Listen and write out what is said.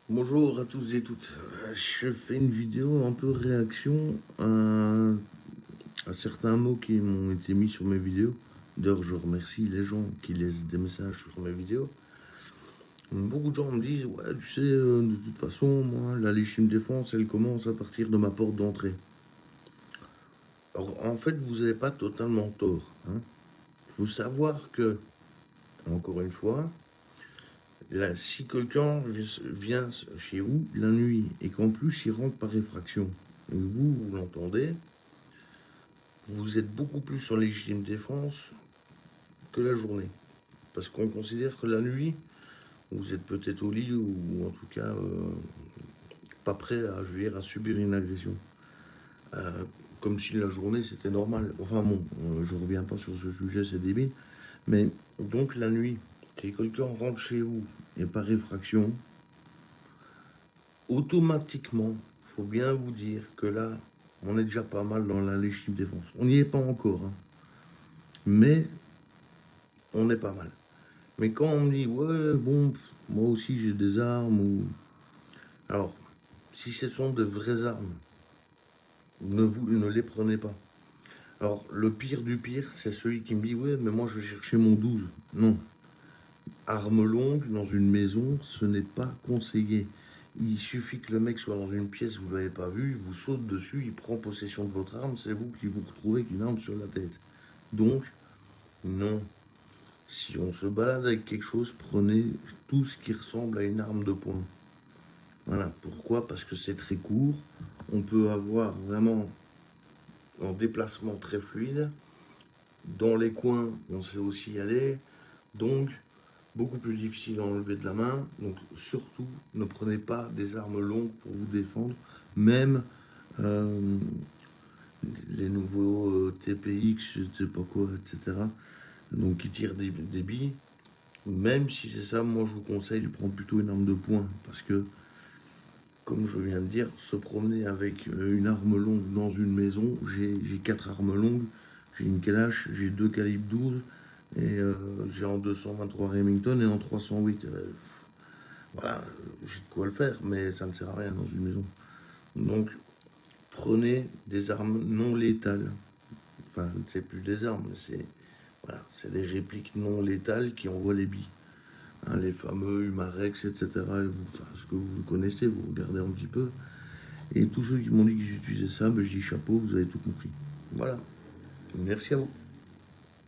Bonjour à tous et toutes. Je fais une vidéo un peu réaction à certains mots qui m'ont été mis sur mes vidéos. D'ailleurs, je remercie les gens qui laissent des messages sur mes vidéos. Beaucoup de gens me disent, ouais, tu sais, de toute façon, moi, la légitime défense, elle commence à partir de ma porte d'entrée. Alors, en fait, vous n'avez pas totalement tort. Il faut savoir que, encore une fois, là, si quelqu'un vient chez vous la nuit et qu'en plus il rentre par effraction, et vous l'entendez, vous êtes beaucoup plus en légitime défense que la journée. Parce qu'on considère que la nuit, vous êtes peut-être au lit ou en tout cas pas prêt à, à subir une agression. Euh, Comme si la journée c'était normal. Enfin bon, je reviens pas sur ce sujet, c'est débile. Mais donc la nuit, si quelqu'un rentre chez vous et par effraction, automatiquement, il faut bien vous dire que là, on est déjà pas mal dans la légitime défense. On n'y est pas encore, mais on est pas mal. Mais quand on me dit, ouais, bon, moi aussi j'ai des armes, ou... Alors, si ce sont de vraies armes, ne les prenez pas. Alors, le pire du pire, c'est celui qui me dit, ouais, mais moi je vais chercher mon 12. Non. Arme longue dans une maison, ce n'est pas conseillé. Il suffit que le mec soit dans une pièce, vous ne l'avez pas vu, il vous saute dessus, il prend possession de votre arme, c'est vous qui vous retrouvez avec une arme sur la tête. Donc, non. Si on se balade avec quelque chose, prenez tout ce qui ressemble à une arme de poing. Voilà. Pourquoi? Parce que c'est très court. On peut avoir vraiment un déplacement très fluide. Dans les coins, on sait aussi y aller. Donc, beaucoup plus difficile à enlever de la main. Donc, surtout, ne prenez pas des armes longues pour vous défendre. Même les nouveaux TPX, je sais pas quoi, etc. Donc, qui tirent des billes. Même si c'est ça, moi je vous conseille de prendre plutôt une arme de poing. Parce que, comme je viens de dire, se promener avec une arme longue dans une maison, j'ai 4 armes longues, j'ai une Kalash, j'ai 2 calibres 12, et j'ai en 223 Remington et en 308. Voilà, j'ai de quoi le faire, mais ça ne sert à rien dans une maison. Donc, prenez des armes non létales. Enfin, c'est plus des armes, c'est voilà, des répliques non létales qui envoient les billes. Les fameux Humarex, etc. Et vous, enfin, ce que vous connaissez, vous regardez un petit peu. Et tous ceux qui m'ont dit qu'ils utilisaient ça, ben, je dis chapeau, vous avez tout compris. Voilà. Merci à vous.